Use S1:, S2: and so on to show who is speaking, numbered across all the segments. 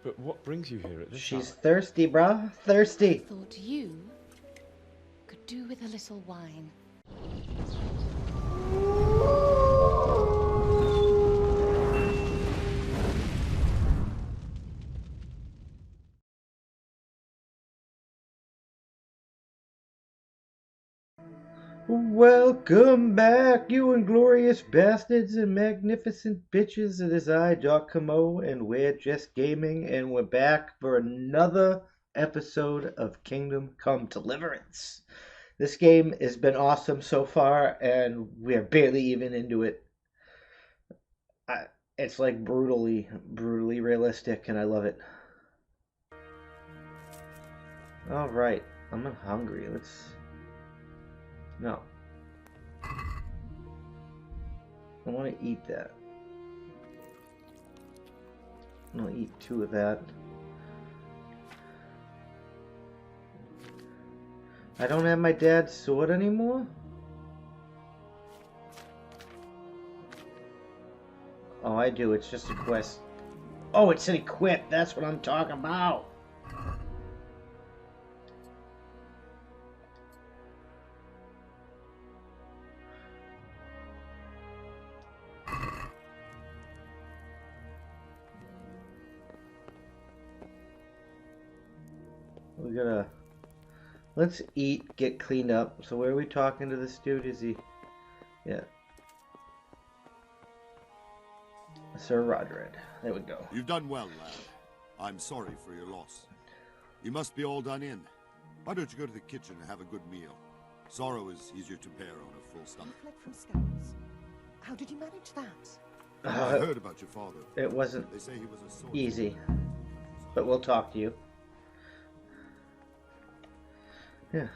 S1: But what brings you here at this
S2: She's
S1: hour?
S2: thirsty, bruh. Thirsty.
S3: Thought you could do with a little wine.
S2: Welcome back, you inglorious bastards and magnificent bitches. It is I, Doc Comeau, and we're just gaming, and we're back for another episode of Kingdom Come Deliverance. This game has been awesome so far, and we're barely even into it. It's like brutally realistic, and I love it. All right, I'm hungry. No. I want to eat that. I'll eat 2 of that. I don't have my dad's sword anymore? Oh, I do. It's just a quest. Oh, it's an equip. That's what I'm talking about. We gotta... Let's eat, get cleaned up. So where are we talking to this dude? Is he... Yeah. Sir Roderick. There we go.
S4: You've done well, lad. I'm sorry for your loss. You must be all done in. Why don't you go to the kitchen and have a good meal? Sorrow is easier to bear on a full stomach.
S5: You fled from Scarlett. How did you manage that?
S4: I heard about your father.
S2: It wasn't
S4: They say he was a soldier.
S2: easy. But we'll talk to you. Yeah.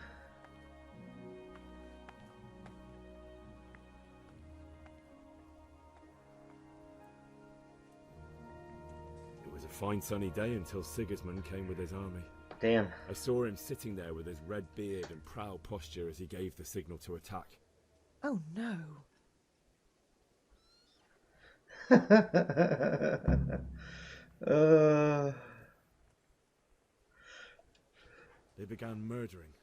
S1: It was a fine sunny day until Sigismund came with his army.
S2: Damn.
S1: I saw him sitting there with his red beard and proud posture as he gave the signal to attack.
S5: Oh no.
S1: They began murdering.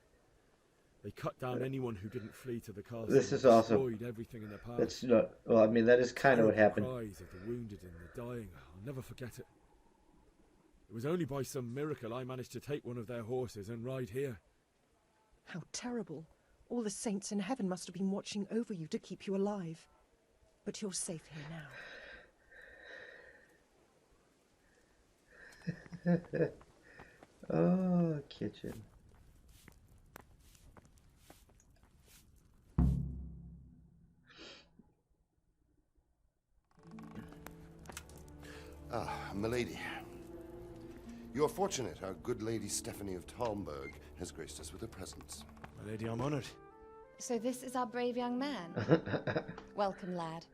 S1: They cut down anyone who didn't flee to the castle.
S2: This is
S1: and
S2: awesome.
S1: destroyed everything in the path.
S2: That's not... Well, I mean, that is kind of what happened.
S1: Cries of the wounded and the dying. I'll never forget it. It was only by some miracle I managed to take one of their horses and ride here.
S5: How terrible. All the saints in heaven must have been watching over you to keep you alive. But you're safe here now.
S2: Oh, kitchen.
S6: Ah, Milady. You are fortunate our good lady Stephanie of Talmberg has graced us with her presence.
S1: My lady, I'm honoured.
S3: So this is our brave young man. Welcome, lad.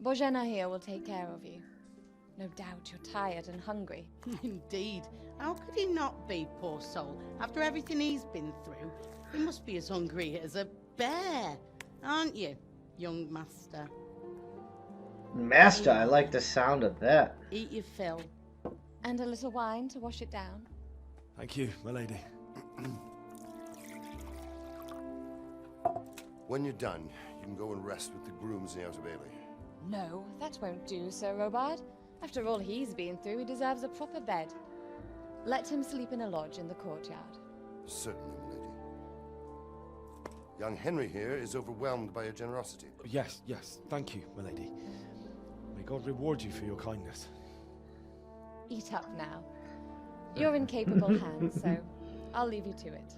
S3: Bojena here will take care of you. No doubt you're tired and hungry.
S7: Indeed. How could he not be, poor soul? After everything he's been through, he must be as hungry as a bear, aren't you, young master?
S2: Master, I like the sound of that.
S7: Eat your fill.
S3: And a little wine to wash it down.
S1: Thank you, my lady.
S6: When you're done, you can go and rest with the grooms in the Outer Bailey.
S3: No, that won't do, Sir Robard. After all he's been through, he deserves a proper bed. Let him sleep in a lodge in the courtyard.
S6: Certainly, milady. Young Henry here is overwhelmed by your generosity.
S1: Yes, thank you, my lady. May God reward you for your kindness.
S3: Eat up now. You're in capable hands, so I'll leave you to it.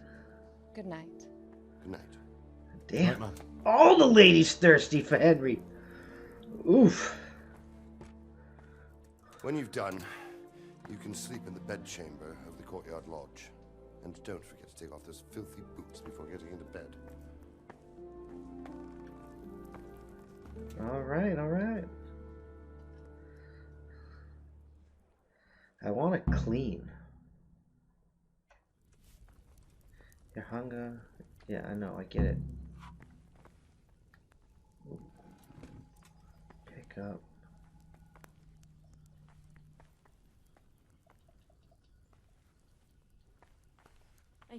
S3: Good night.
S6: Good night.
S2: Damn.
S1: Right, man.
S2: All the ladies thirsty for Henry. Oof.
S6: When you've done, you can sleep in the bedchamber of the courtyard lodge. And don't forget to take off those filthy boots before getting into bed.
S2: All right. I want to clean. Your hunger. Yeah, I know. I get it. Pick up.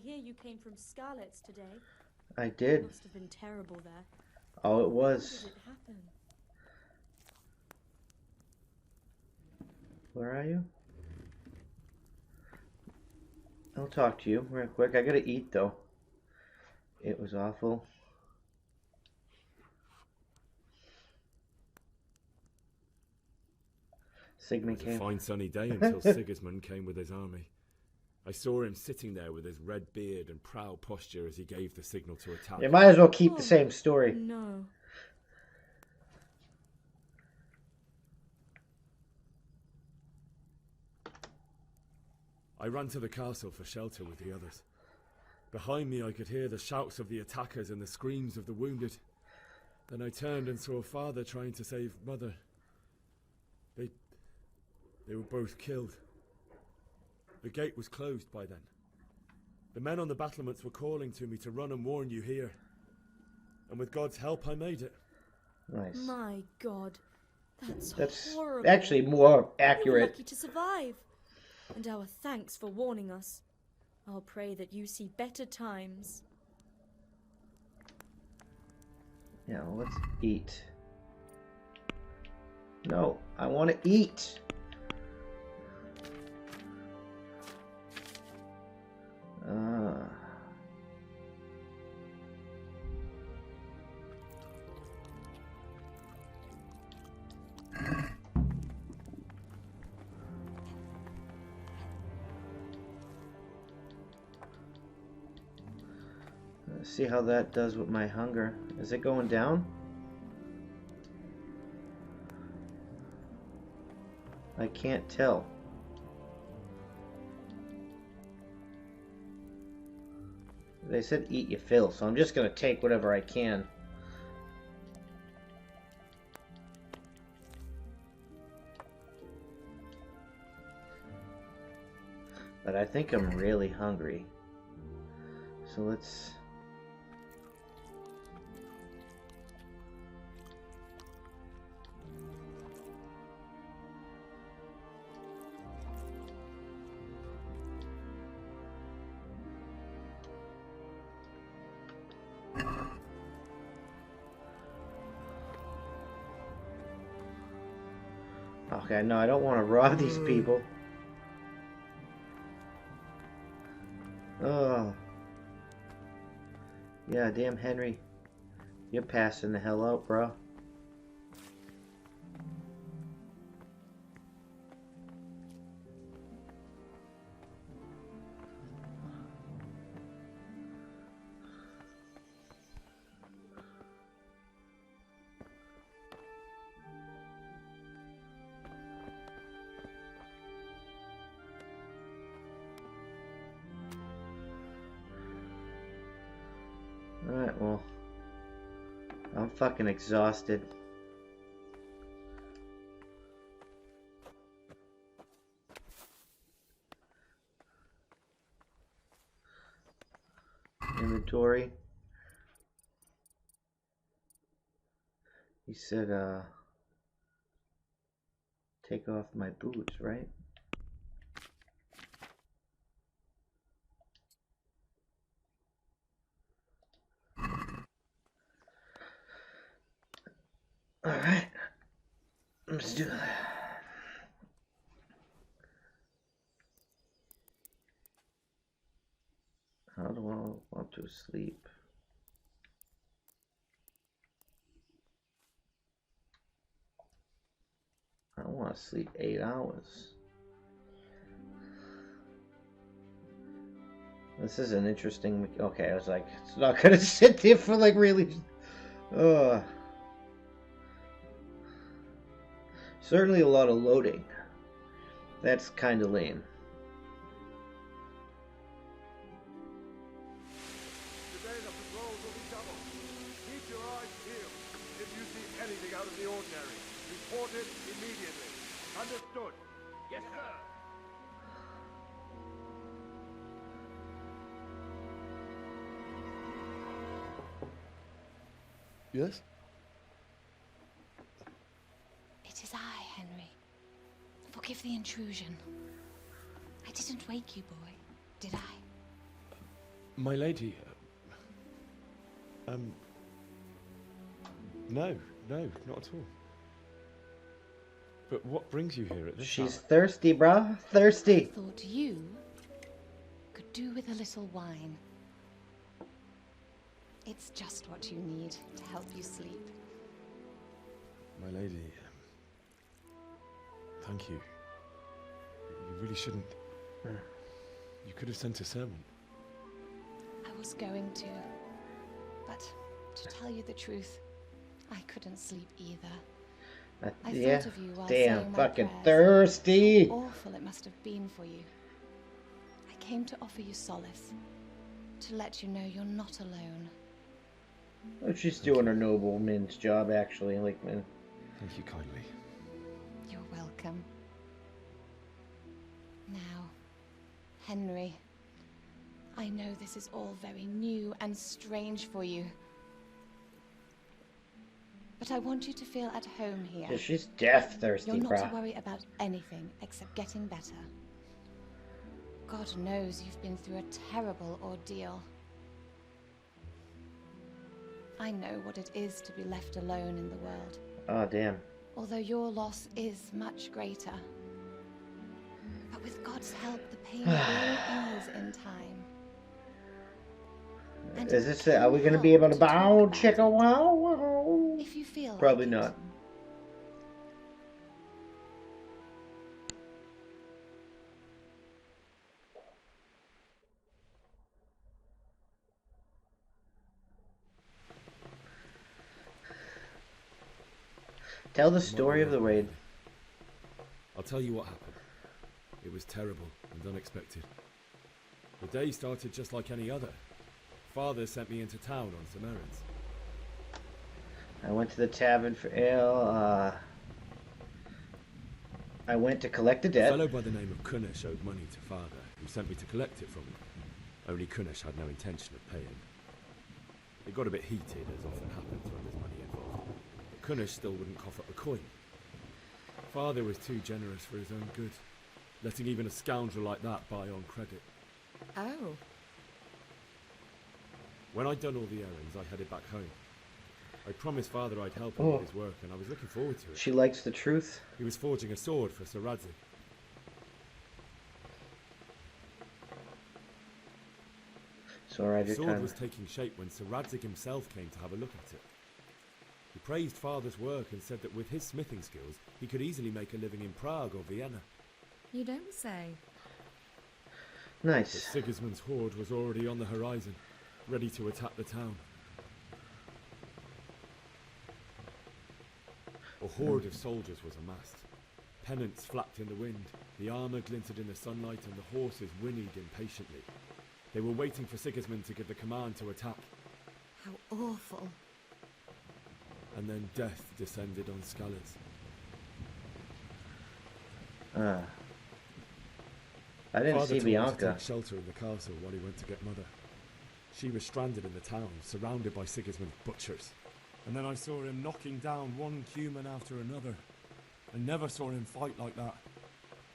S8: hear you came from Scarlett's today.
S2: I
S8: It
S2: did.
S8: must have been terrible there.
S2: Oh, it
S8: How
S2: was.
S8: did it happen?
S2: Where are you? I'll talk to you real quick. I gotta eat though. It was awful. Sigmund
S1: It was a
S2: came.
S1: fine sunny day until Sigismund came with his army. I saw him sitting there with his red beard and proud posture as he gave the signal to attack.
S2: You might as well keep the
S8: Oh,
S2: same story.
S8: No.
S1: I ran to the castle for shelter with the others. Behind me I could hear the shouts of the attackers and the screams of the wounded. Then I turned and saw father trying to save mother. They were both killed. The gate was closed by then. The men on the battlements were calling to me to run and warn you here. And with God's help I made it.
S2: Nice.
S8: My God.
S2: That's
S8: horrible.
S2: actually more
S8: You were
S2: accurate.
S8: lucky to survive. And our thanks for warning us. I'll pray that you see better times.
S2: Yeah, well, let's eat. No, I want to eat. Let's see how that does with my hunger. Is it going down? I can't tell. They said eat your fill, so I'm just gonna take whatever I can. But I think I'm really hungry. So let's... Okay, no, I don't want to rob these people. Oh. Yeah, damn Henry. You're passing the hell out, bro. Alright, well, I'm fucking exhausted. Inventory. He said, take off my boots, right? Alright, let's do that. How do I want to sleep? I want to sleep 8 hours. This is an interesting... Okay, I was like, it's not gonna sit there for like really... Certainly a lot of loading. That's kind of lame.
S9: Today the patrols will be doubled. Keep your eyes peeled. If you see anything out of the ordinary, report it immediately. Understood? Yes, sir.
S6: Yes?
S3: It is I, Henry. Forgive the intrusion. I didn't wake you, boy, did I?
S1: My lady... No, not at all. But what brings you here at this
S2: She's
S1: hour?
S2: thirsty, bruh. Thirsty.
S3: I thought you could do with a little wine. It's just what you need to help you sleep.
S1: My lady... thank you. You really shouldn't... You could have sent a servant.
S3: I was going to. But to tell you the truth, I couldn't sleep either. I thought of you while
S2: Damn,
S3: saying my
S2: fucking
S3: prayers.
S2: thirsty.
S3: How awful it must have been for you. I came to offer you solace, to let you know you're not alone.
S2: Oh, she's doing her nobleman's job, actually. Like, man.
S1: Thank you kindly.
S3: You're welcome. Now, Henry, I know this is all very new and strange for you. But I want you to feel at home here.
S2: Yeah, she's death thirsty,
S3: You're not
S2: bruh.
S3: to worry about anything except getting better. God knows you've been through a terrible ordeal. I know what it is to be left alone in the world.
S2: Oh, damn.
S3: Although your loss is much greater. But with God's help, the pain will ease in time. And
S2: Is
S3: it
S2: this
S3: can
S2: it? Are we going to be
S3: help
S2: able to
S3: talk
S2: bow,
S3: about
S2: chicka,
S3: it,
S2: wow, wow?
S3: if you feel
S2: Probably
S3: like it.
S2: not. Tell the story of the raid.
S1: I'll tell you what happened. It was terrible and unexpected. The day started just like any other. Father sent me into town on some errands.
S2: I went to the tavern for ale. I went to collect a
S1: A
S2: debt.
S1: fellow by the name of Kunnish owed money to Father, who sent me to collect it from him. Only Kunnish had no intention of paying. It got a bit heated, as often happens when there's money involved. But Kunnish still wouldn't cough up the coin. Father was too generous for his own good, letting even a scoundrel like that buy on credit.
S5: Oh.
S1: When I'd done all the errands, I headed back home. I promised Father I'd help him with his work, and I was looking forward to it.
S2: She likes the truth.
S1: He was forging a sword for Sir Roderick.
S2: So alright,
S1: The
S2: your
S1: sword
S2: time.
S1: was taking shape when Sir Roderick himself came to have a look at it. He praised Father's work and said that with his smithing skills, he could easily make a living in Prague or Vienna.
S8: You don't say.
S1: But
S2: Nice.
S1: Sigismund's horde was already on the horizon, ready to attack the town. A horde of soldiers was amassed. Pennants flapped in the wind, the armour glinted in the sunlight, and the horses whinnied impatiently. They were waiting for Sigismund to give the command to attack.
S8: How awful.
S1: And then death descended on Scarlett.
S2: I didn't
S1: Father
S2: see
S1: told me to
S2: Bianca.
S1: take shelter in the castle while he went to get Mother. She was stranded in the town, surrounded by Sigismund's butchers. And then I saw him knocking down one human after another. I never saw him fight like that.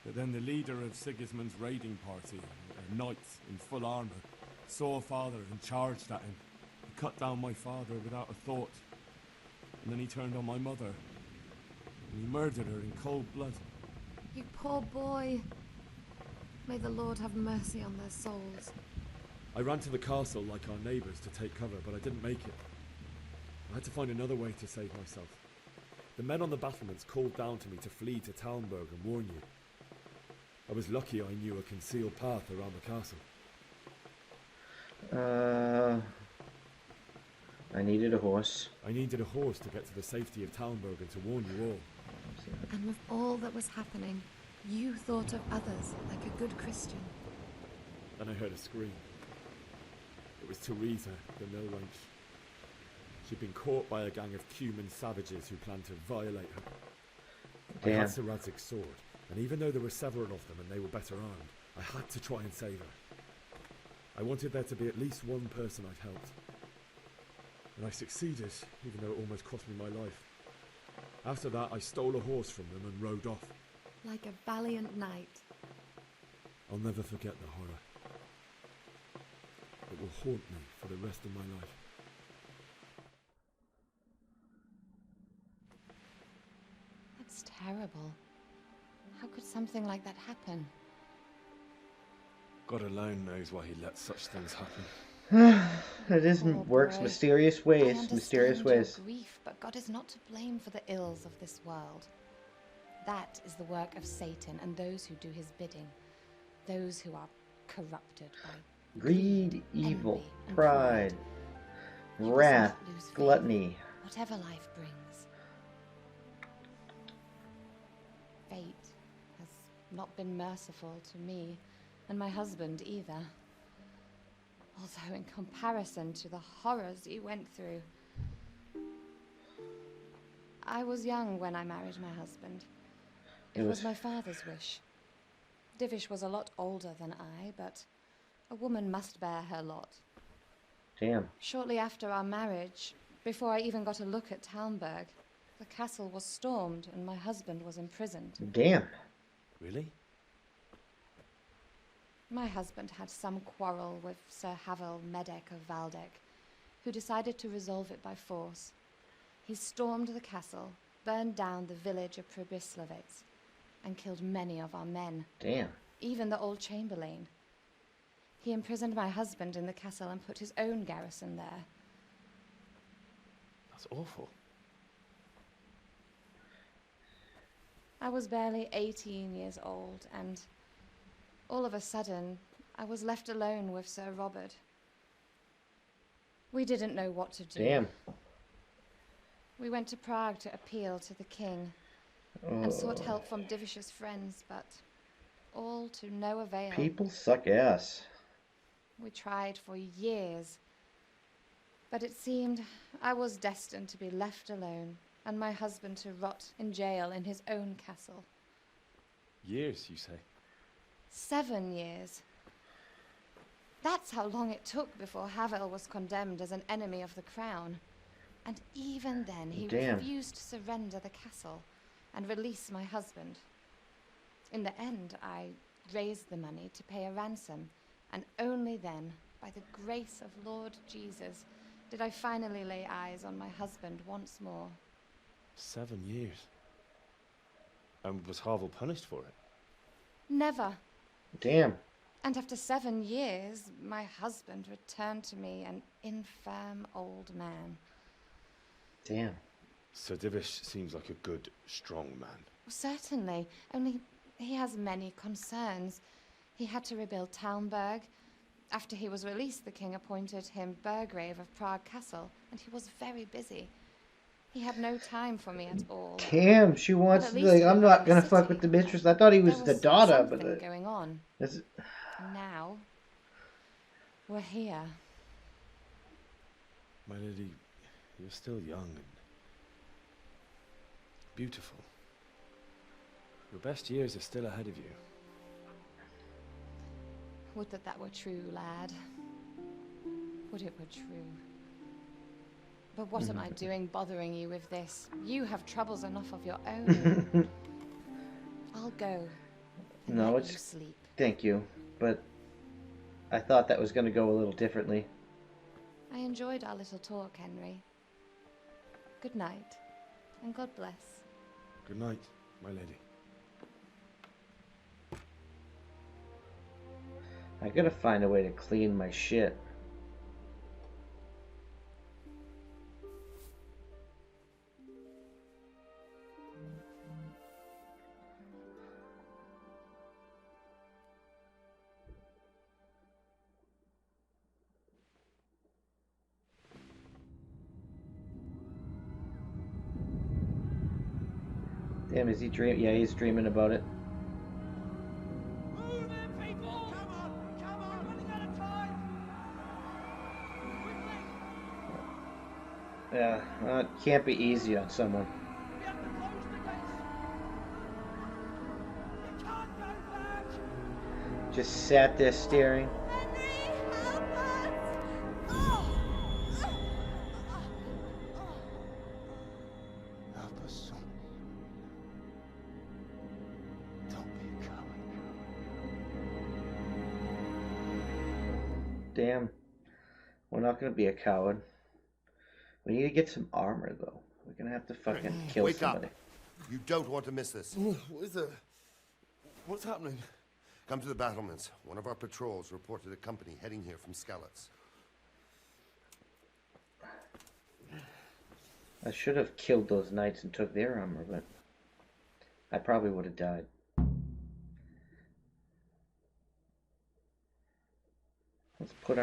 S1: But then the leader of Sigismund's raiding party, a knight in full armour, saw Father and charged at him. He cut down my father without a thought. And then he turned on my mother. And he murdered her in cold blood.
S10: You poor boy. May the Lord have mercy on their souls.
S1: I ran to the castle like our neighbours to take cover, but I didn't make it. I had to find another way to save myself. The men on the battlements called down to me to flee to Talmberg and warn you. I was lucky I knew a concealed path around the castle.
S2: I needed a horse.
S1: I needed a horse to get to the safety of Talmberg and to warn you all.
S10: And with all that was happening, you thought of others like a good Christian.
S1: Then I heard a scream. It was Teresa, the mill wench. She'd been caught by a gang of Cuman savages who planned to violate her. I
S2: Damn.
S1: had Sir Radzig's sword, and even though there were several of them and they were better armed, I had to try and save her. I wanted there to be at least one person I'd helped. And I succeeded, even though it almost cost me my life. After that, I stole a horse from them and rode off.
S10: Like a valiant knight.
S1: I'll never forget the horror. that will haunt me for the rest of my life.
S3: That's terrible. How could something like that happen?
S1: God alone knows why he lets such things happen.
S2: Works
S3: boy.
S2: mysterious
S3: I
S2: ways.
S3: understand
S2: Mysterious
S3: your
S2: ways.
S3: grief, but God is not to blame for the ills of this world. That is the work of Satan and those who do his bidding. Those who are corrupted by
S2: Greed, evil,
S3: envy, and
S2: pride,
S3: You must
S2: wrath,
S3: not lose faith,
S2: gluttony.
S3: whatever life brings. Fate has not been merciful to me, and my husband either. Although in comparison to the horrors he went through. I was young when I married my husband. It was my father's wish. Divish was a lot older than I, but a woman must bear her lot.
S2: Damn.
S3: Shortly after our marriage, before I even got a look at Talmberg, the castle was stormed and my husband was imprisoned.
S2: Damn.
S1: Really?
S3: My husband had some quarrel with Sir Havel Medek of Valdek, who decided to resolve it by force. He stormed the castle, burned down the village of Pribyslavitz, and killed many of our men.
S2: Damn.
S3: Even the old chamberlain. He imprisoned my husband in the castle and put his own garrison there.
S1: That's awful.
S3: I was barely 18 years old, and all of a sudden, I was left alone with Sir Robert. We didn't know what to do.
S2: Damn.
S3: We went to Prague to appeal to the king and sought help from Divish's friends, but all to no avail.
S2: People suck ass.
S3: We tried for years, but it seemed I was destined to be left alone and my husband to rot in jail in his own castle.
S1: Years, you say?
S3: 7 years. That's how long it took before Havel was condemned as an enemy of the crown. And even then, he refused to surrender the castle and release my husband. In the end, I raised the money to pay a ransom, and only then, by the grace of Lord Jesus, did I finally lay eyes on my husband once more.
S1: 7 years. And was Havel punished for it?
S3: Never.
S2: Damn.
S3: And after 7 years, my husband returned to me an infirm old man.
S2: Damn.
S1: Sir Divish seems like a good, strong man.
S3: Certainly, only he has many concerns. He had to rebuild Talmberg. After he was released, the king appointed him Burgrave of Prague Castle, and he was very busy. He had no time for me at all.
S2: Damn, she wants like I'm not gonna fuck with the mistress. I thought he was the daughter, but
S3: going on. And now we're here.
S1: Milady, you're still young and beautiful. Your best years are still ahead of you.
S3: Would that that were true, lad. Would it were true. But what am I doing bothering you with this? You have troubles enough of your own. I'll go. And let you sleep.
S2: Thank you, but I thought that was going to go a little differently.
S3: I enjoyed our little talk, Henry. Good night, and God bless.
S1: Good night, my lady.
S2: I gotta find a way to clean my shit. Damn, is he dreaming? Yeah, he's dreaming about it.
S9: Move in, people! Come on, running out of time! Quickly!
S2: Yeah, it can't be easy on someone.
S9: We have to close the gates! You can't go back!
S2: Just sat there staring.
S1: Help us, son. Don't be a coward.
S2: Damn. We're not gonna be a coward. We need to get some armor, though. We're gonna have to fucking kill
S6: Wake
S2: somebody.
S6: up. You don't want to miss this.
S11: What is it? What's happening?
S6: Come to the battlements. One of our patrols reported a company heading here from Scarlett.
S2: I should have killed those knights and took their armor, but I probably would have died. Let's put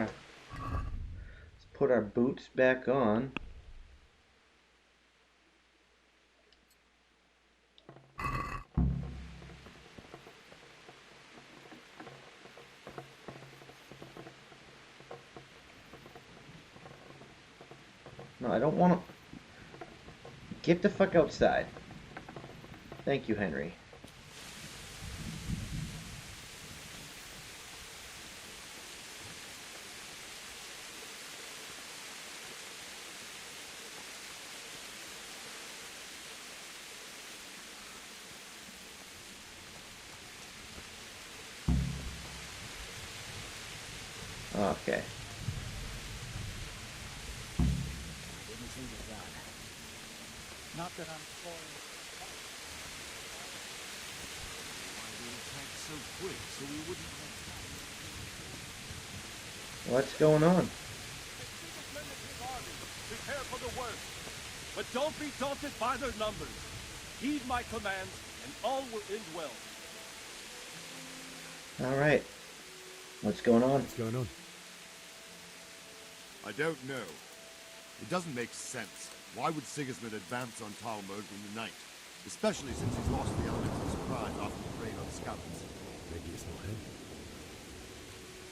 S2: our boots back on. No, I don't want to. Get the fuck outside. Thank you, Henry. Okay.
S12: Not that I'm spoiled. Why we attacked so quick, so we wouldn't have time.
S2: What's going on?
S9: Prepare for the worst, but don't be daunted by their numbers. Heed my commands, and all will end well.
S2: All right. What's going on?
S1: What's going on?
S4: I don't know. It doesn't make sense. Why would Sigismund advance on Talmud in the night? Especially since he's lost the element of surprise after the raid on Scarlett.
S1: Maybe it's not him.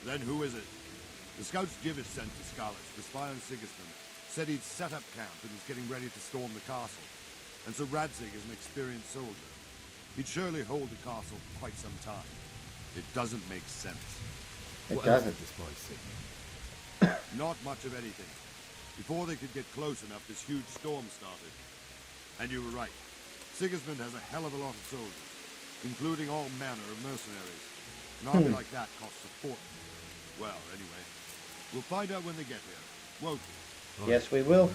S4: Then who is it? The scouts Jivis sent to Scarlett to spy on Sigismund said he'd set up camp and was getting ready to storm the castle. And so Radzig is an experienced soldier. He'd surely hold the castle for quite some time. It doesn't make sense.
S2: It doesn't.
S4: Not much of anything. Before they could get close enough, this huge storm started. And you were right. Sigismund has a hell of a lot of soldiers, including all manner of mercenaries. An army like that costs a fortune. Well, anyway, we'll find out when they get here, won't we?
S2: Yes, we will.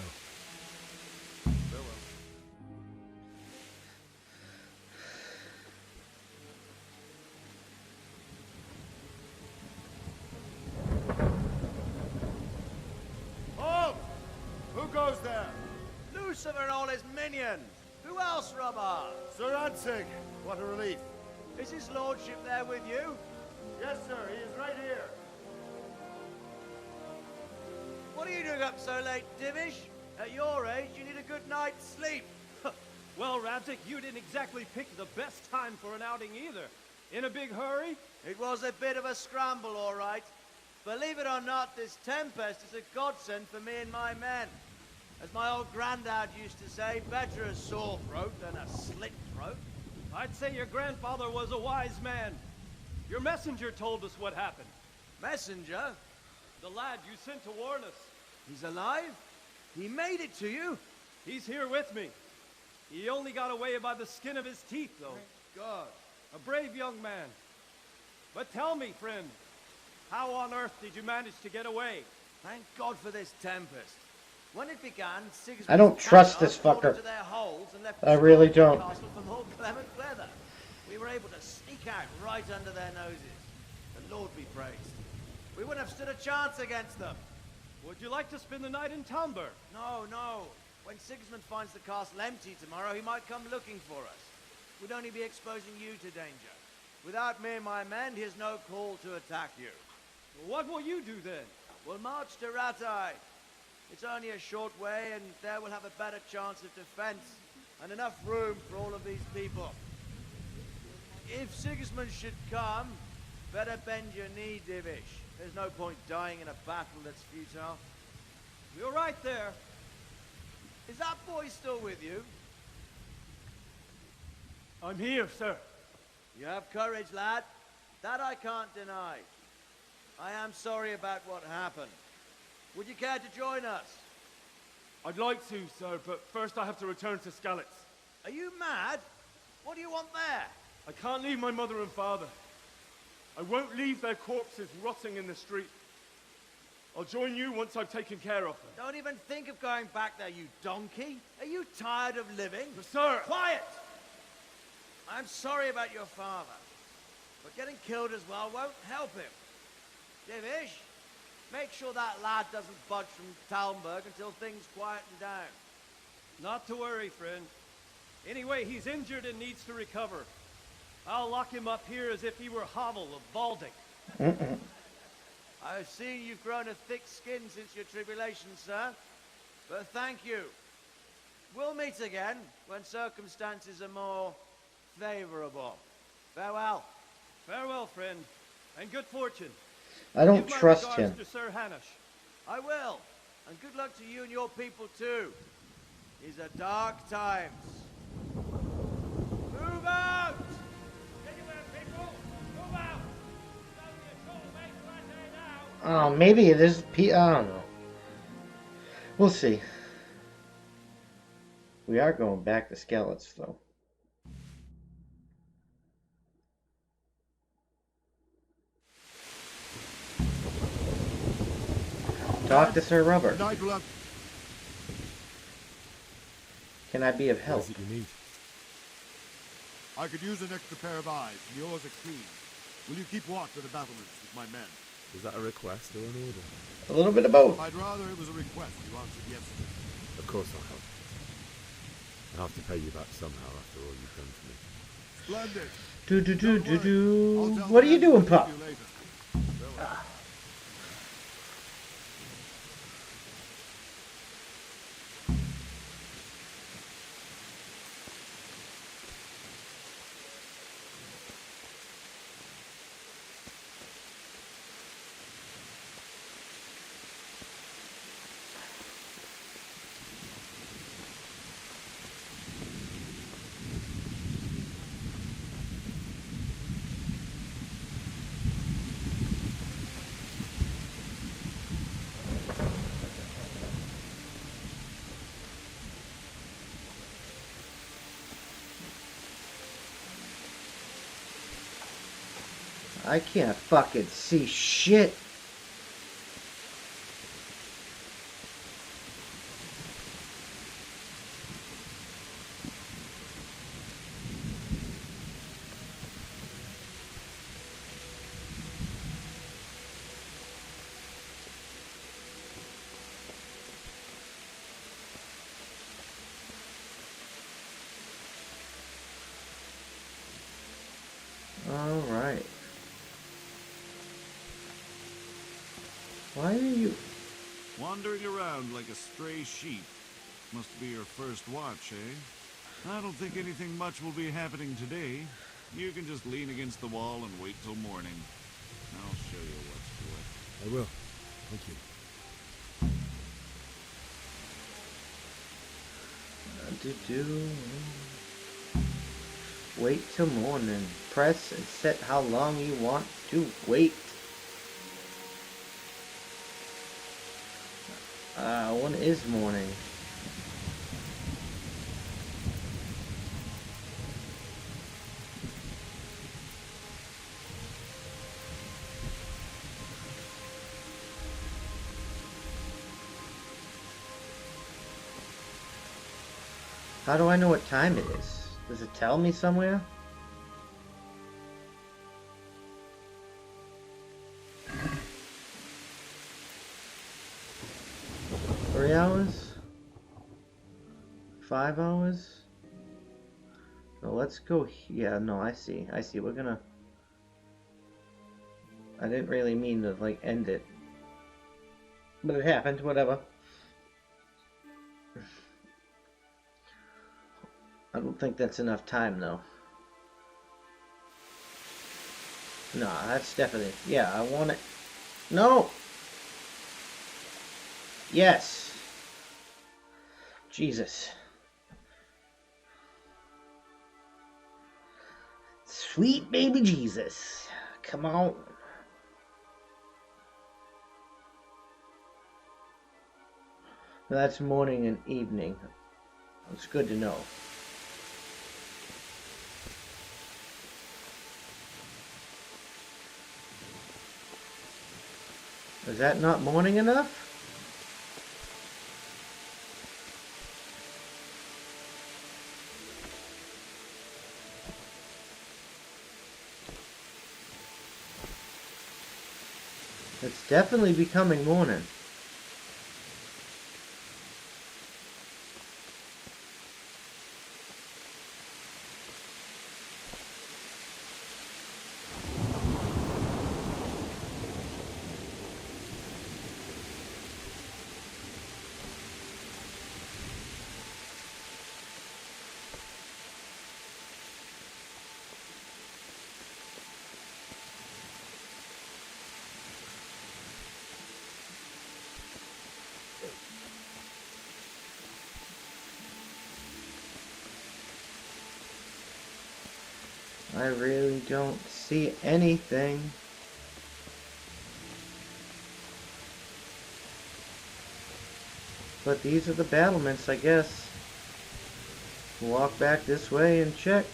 S4: Farewell.
S9: Halt! Who goes there?
S12: Lucifer and all his minions! Who else, Robert?
S4: Sir Radzig, what a relief.
S12: Is his lordship there with you?
S9: Yes, sir, he is right here.
S12: What are you doing up so late, Divish? At your age, you need a good night's sleep.
S9: Well, Radzig, you didn't exactly pick the best time for an outing either. In a big hurry?
S12: It was a bit of a scramble, all right. Believe it or not, this Tempest is a godsend for me and my men. As my old granddad used to say, better a sore throat than a slit throat.
S9: I'd say your grandfather was a wise man. Your messenger told us what happened.
S12: Messenger?
S9: The lad you sent to warn us.
S12: He's alive? He made it to you?
S9: He's here with me. He only got away by the skin of his teeth, though.
S12: Thank God.
S9: A brave young man. But tell me, friend, how on earth did you manage to get away?
S12: Thank God for this Tempest. When it began, Sigismund
S2: I don't trust this fucker. I really don't.
S12: For more clement weather. We were able to sneak out right under their noses. The Lord be praised. We wouldn't have stood a chance against them.
S9: Would you like to spend the night in Talmud?
S12: No, no. When Sigismund finds the castle empty tomorrow, he might come looking for us. We'd only be exposing you to danger. Without me and my men, he has no call to attack you.
S9: What will you do then?
S12: We'll march to Ratai. It's only a short way, and there we'll have a better chance of defense, and enough room for all of these people. If Sigismund should come, better bend your knee, Divish. There's no point dying in a battle that's futile.
S9: You're right there.
S12: Is that boy still with you?
S9: I'm here, sir.
S12: You have courage, lad. That I can't deny. I am sorry about what happened. Would you care to join us?
S9: I'd like to, sir, but first I have to return to Scarlett.
S12: Are you mad? What do you want there?
S9: I can't leave my mother and father. I won't leave their corpses rotting in the street.
S1: I'll join you once I've taken care of them.
S12: Don't even think of going back there, you donkey. Are you tired of living?
S1: But sir!
S12: Quiet! I'm sorry about your father, but getting killed as well won't help him. Divish, make sure that lad doesn't budge from Talmberg until things quieten down.
S13: Not to worry, friend. Anyway, he's injured and needs to recover. I'll lock him up here as if he were Hovel of Balding.
S12: I've seen you've grown a thick skin since your tribulation, sir. But thank you. We'll meet again when circumstances are more favorable. Farewell.
S13: Farewell, friend, and good fortune.
S2: I don't
S13: Give my
S2: trust
S13: regards
S2: him.
S13: to Sir Hanush.
S12: I will. And good luck to you and your people, too. These are dark times. Move out!
S2: Oh, maybe it is I don't know. We'll see. We are going back to Scarlett's, though. Talk to Sir Robert. Can I be of help?
S1: What is it you need?
S4: I could use an extra pair of eyes, and yours are clean. Will you keep watch at the battlements with my men?
S1: Is that a request or an order?
S2: A little bit of both.
S4: I'd rather it was a request you answered yes to.
S1: Of course I'll help. I'll have to pay you back somehow after all you've done for me.
S4: Splendid.
S2: What are you doing, Pup? I can't fucking see shit. All right. Why are you
S14: wandering around like a stray sheep? Must be your first watch, eh? I don't think anything much will be happening today. You can just lean against the wall and wait till morning. I'll show you what's what.
S1: I will. Thank you.
S2: Wait till morning. Press and set how long you want to wait. When is morning? How do I know what time it is? Does it tell me somewhere? Hours? 5 hours? So let's go. Yeah, no, I see. We're gonna. I didn't really mean to like end it, but it happened. Whatever. I don't think that's enough time though. No, that's definitely. Yeah, I want it. No. Yes. Jesus. Sweet baby Jesus. Come on. That's morning and evening. It's good to know. Is that not morning enough? It's definitely becoming morning. I really don't see anything. But these are the battlements, I guess. Walk back this way and check.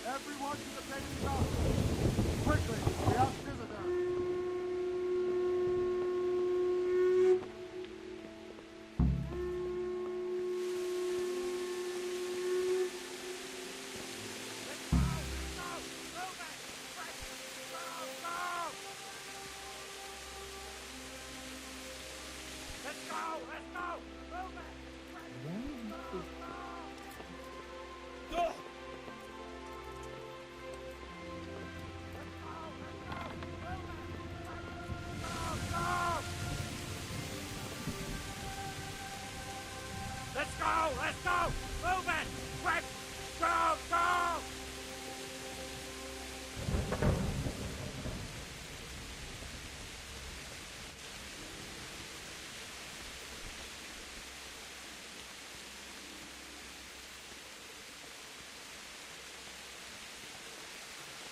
S9: Everyone to the base stop! Quickly, we have visitors!
S15: Let's go! Move it! Quick! Go! Go!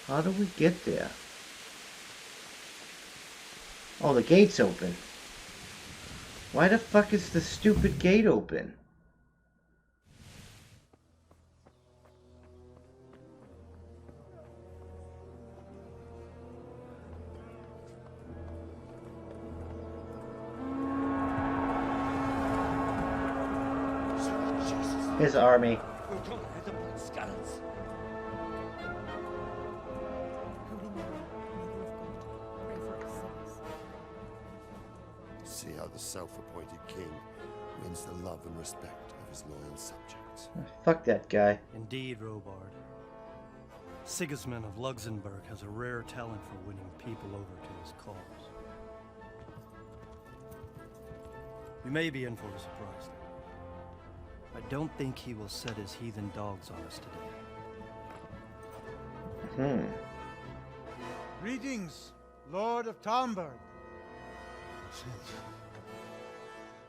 S2: How do we get there? Oh, the gate's open. Why the fuck is the stupid gate open? His army.
S15: We're gonna hit them like skeletons.
S6: See how the self-appointed king wins the love and respect of his loyal subjects.
S2: Fuck that guy.
S13: Indeed, Robard. Sigismund of Luxembourg has a rare talent for winning people over to his cause. You may be in for a surprise, though. I don't think he will set his heathen dogs on us today.
S16: Greetings, Lord of Talmberg.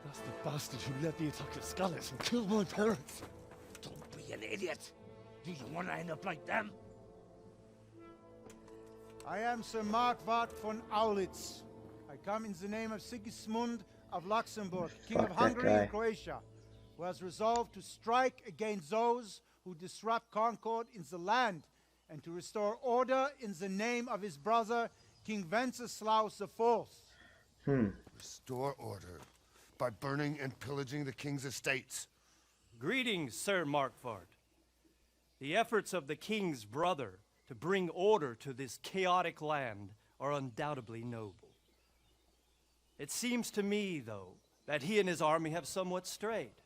S9: That's the bastard who led the attack at Scarlett and killed my parents.
S15: Don't be an idiot. Do you want to end up like them?
S16: I am Sir Markwart von Aulitz. I come in the name of Sigismund of Luxembourg, King of Hungary and Croatia, who has resolved to strike against those who disrupt concord in the land and to restore order in the name of his brother, King Wenceslaus IV.
S6: Restore order by burning and pillaging the king's estates.
S13: Greetings, Sir Markwart. The efforts of the king's brother to bring order to this chaotic land are undoubtedly noble. It seems to me, though, that he and his army have somewhat strayed.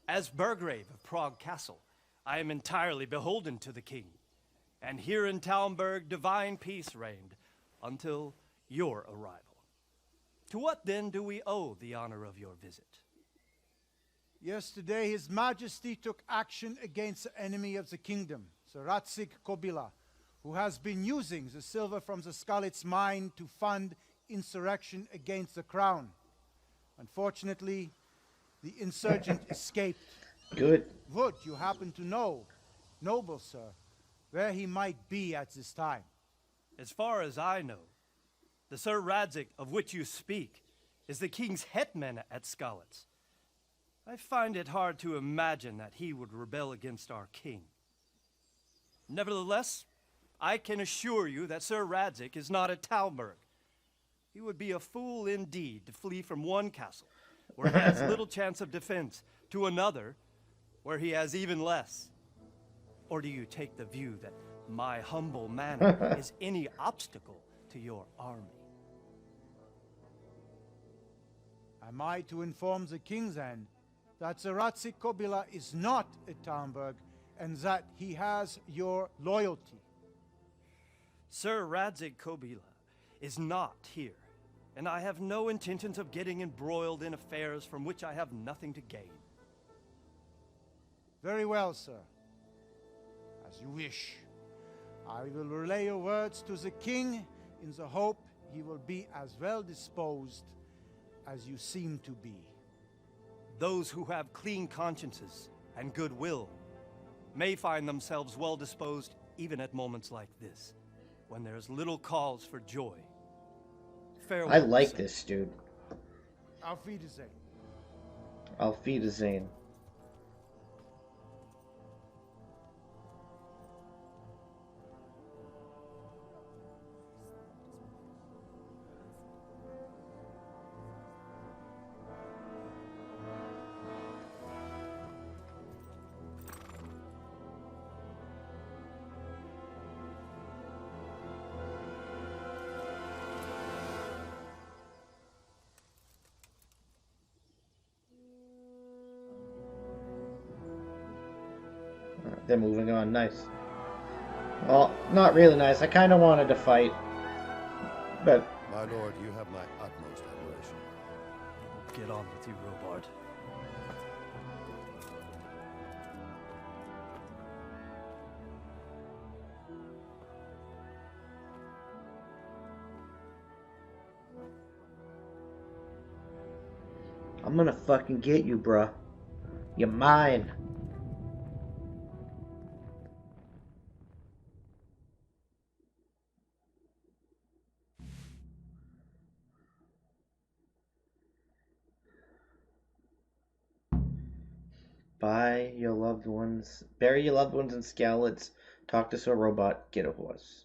S13: As Burgrave of Prague Castle, I am entirely beholden to the king. And here in Talmberg, divine peace reigned until your arrival. To what then do we owe the honor of your visit?
S16: Yesterday, His Majesty took action against the enemy of the kingdom, the Ratsig Kobila, who has been using the silver from the Scarlet's mine to fund insurrection against the crown. Unfortunately, the insurgent escaped.
S2: Good.
S16: Would you happen to know, noble sir, where he might be at this time?
S13: As far as I know, the Sir Radzik of which you speak is the king's hetman at Scarlet's. I find it hard to imagine that he would rebel against our king. Nevertheless, I can assure you that Sir Radzik is not at Talmberg. He would be a fool indeed to flee from one castle, where he has little chance of defense, to another, where he has even less. Or do you take the view that my humble manner is any obstacle to your army?
S16: Am I to inform the king then that the Ratsik Kobila is not at Talmberg and that he has your loyalty?
S13: Sir Radzik Kobila is not here, and I have no intentions of getting embroiled in affairs from which I have nothing to gain.
S16: Very well, sir. As you wish. I will relay your words to the king in the hope he will be as well disposed as you seem to be.
S13: Those who have clean consciences and goodwill may find themselves well disposed even at moments like this, when there's little cause for joy. Farewell.
S2: I like this dude.
S16: Auf Wiedersehen.
S2: Auf Wiedersehen. They're moving on. Nice. Well, not really nice. I kind of wanted to fight. But...
S6: My lord, you have my utmost admiration.
S13: Get on with you, Robard.
S2: I'm gonna fucking get you, bruh. You're mine. Buy your loved ones, bury your loved ones in Scarlet's, talk to Sir Robot, get a horse.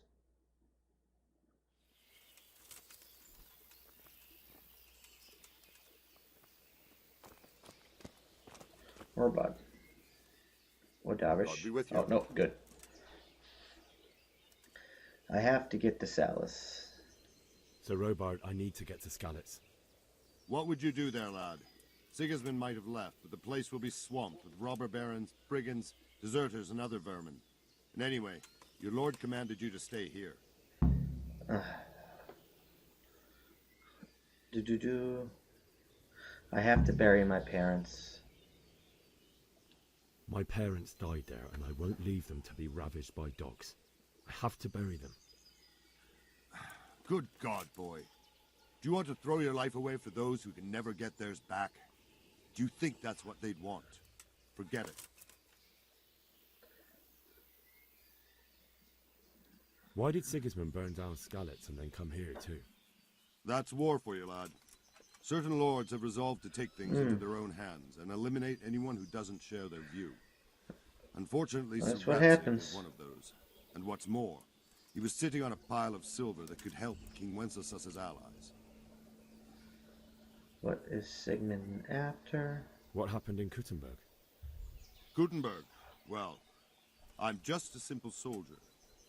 S2: Robot. Or Darvish.
S4: God be with you.
S2: Oh, no, good. I have to get to Salis.
S1: Sir Robart, I need to get to Scarlet's.
S4: What would you do there, lad? Sigismund might have left, but the place will be swamped with robber barons, brigands, deserters, and other vermin. And anyway, your lord commanded you to stay here.
S2: I have to bury my parents.
S1: My parents died there, and I won't leave them to be ravaged by dogs. I have to bury them.
S4: Good God, boy. Do you want to throw your life away for those who can never get theirs back? Do you think that's what they'd want? Forget it.
S1: Why did Sigismund burn down Scarlet's and then come here too?
S4: That's war for you, lad. Certain lords have resolved to take things into their own hands and eliminate anyone who doesn't share their view. Unfortunately,
S2: that's
S4: Sir
S2: what
S4: Radzik
S2: happens.
S4: is one of those. And what's more, he was sitting on a pile of silver that could help King Wenceslas's allies.
S2: What is Sigmund after?
S1: What happened in Kuttenberg?
S4: Gutenberg. Well, I'm just a simple soldier,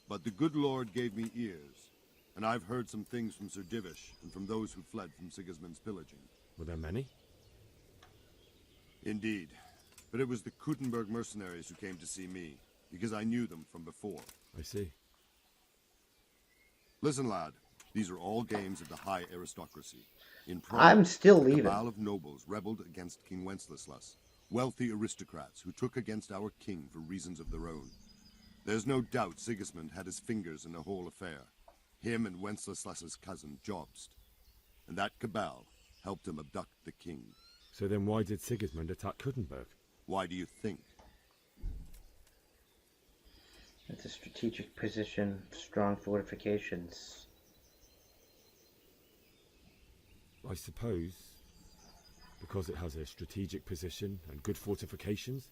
S4: but the good Lord gave me ears, and I've heard some things from Sir Divish and from those who fled from Sigismund's pillaging.
S1: Were there many?
S4: Indeed, but it was the Kuttenberg mercenaries who came to see me. because I knew them from before.
S1: I see.
S4: Listen, lad. These are all games of the high aristocracy. In Prague,
S2: I'm still
S4: a
S2: leaving.
S4: cabal of nobles rebelled against King Wenceslas, wealthy aristocrats who took against our king for reasons of their own. There's no doubt Sigismund had his fingers in the whole affair. Him and Wenceslas's cousin, Jobst. And that cabal helped him abduct the king.
S1: So then why did Sigismund attack Kuttenberg?
S4: Why do you think?
S2: It's a strategic position, strong fortifications.
S1: I suppose because it has a strategic position and good fortifications,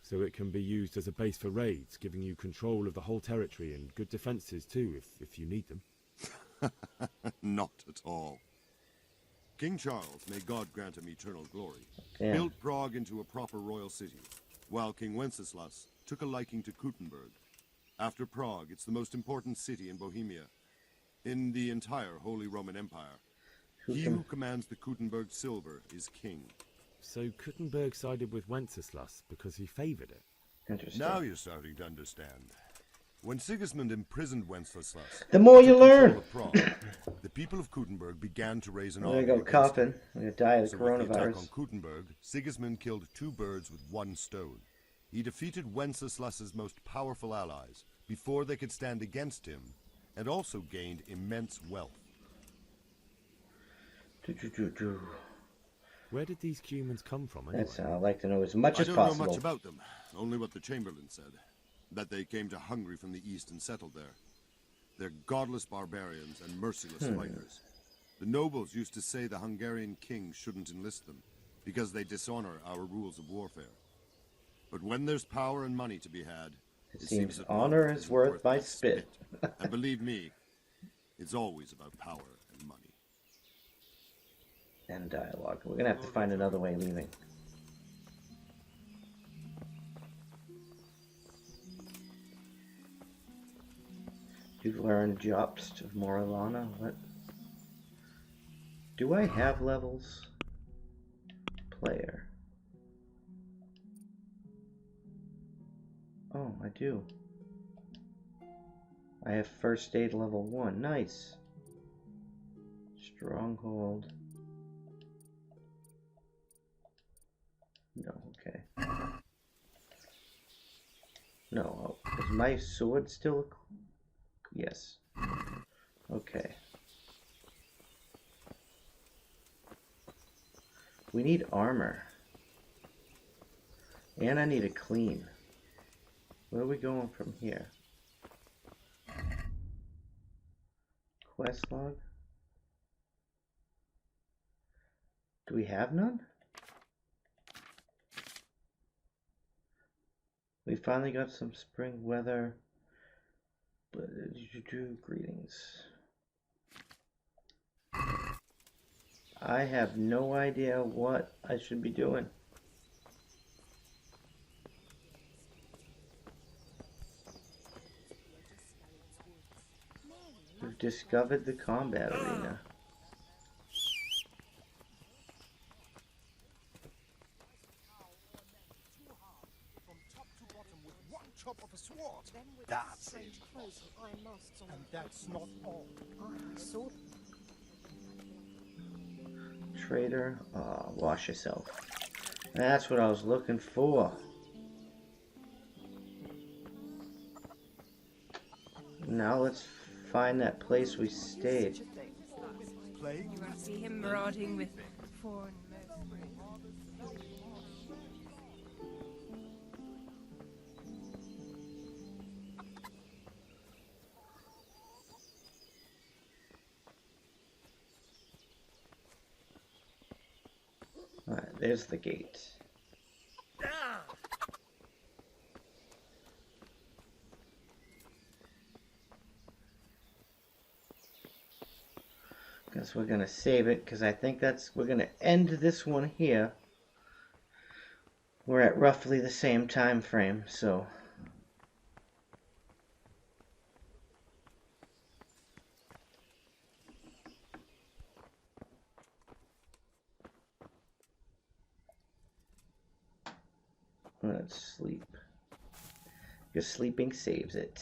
S1: so it can be used as a base for raids, giving you control of the whole territory and good defenses too, if you need them.
S4: Not at all. King Charles, may God grant him eternal glory,
S2: Damn.
S4: built Prague into a proper royal city, while King Wenceslas took a liking to Kuttenberg. After Prague, it's the most important city in Bohemia, in the entire Holy Roman Empire. He who commands the Kuttenberg silver is king.
S1: So Kuttenberg sided with Wenceslas because he favoured it?
S2: Interesting.
S4: Now you're starting to understand. When Sigismund imprisoned Wenceslas,
S2: the more you
S4: took
S2: learn.
S4: control of Prague, the people of Kuttenberg began to raise an
S2: There
S4: army
S2: you go,
S4: against
S2: coughing.
S4: him.
S2: I'm gonna die of the
S4: So with the attack
S2: coronavirus.
S4: on Kuttenberg, Sigismund killed 2 birds with 1 stone. He defeated Wenceslas's most powerful allies before they could stand against him, and also gained immense wealth.
S1: Where did these humans come from anyway?
S2: That's, I'd like to know as much as
S4: I don't
S2: possible.
S4: know much about them, only what the Chamberlain said, that they came to Hungary from the east and settled there. They're godless barbarians and merciless fighters. The nobles used to say the Hungarian king shouldn't enlist them, because they dishonor our rules of warfare. But when there's power and money to be had,
S2: It
S4: seems
S2: seems
S4: that
S2: honor
S4: love
S2: is
S4: isn't
S2: worth my
S4: my
S2: spit.
S4: And believe me, it's always about power and money.
S2: And dialogue. We're gonna have to find another way leaving. You've learned Jobst of Morellana. What? Do I have levels? Player. Oh, I do. I have first aid level 1. Nice. Stronghold. No, okay. No, is my sword still? Yes. Okay. We need armor. And I need a clean. Where are we going from here? Quest log? Do we have none? We finally got some spring weather. Greetings. I have no idea what I should be doing. We've discovered the combat arena.
S16: That's it. And that's not all. I saw
S2: Trader, wash yourself. That's what I was looking for. Now let's find that place we stayed.
S17: You won't see him marauding with foreign mercenaries.
S2: Alright, there's the gate. Guess we're gonna save it because I think we're gonna end this one here. We're at roughly the same time frame, so let's sleep. Because sleeping saves it.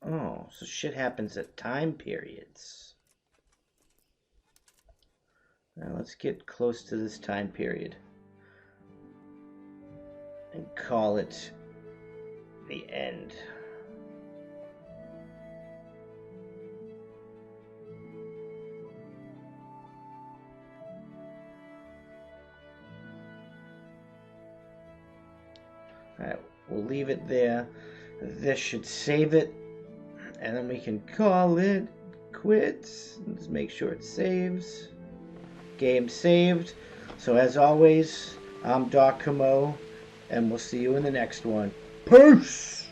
S2: Oh, so shit happens at time periods. Now let's get close to this time period. And call it the end. Alright, we'll leave it there. This should save it. And then we can call it quits. Just make sure it saves. Game saved. So as always, I'm Doc Comeau, and we'll see you in the next one. Peace!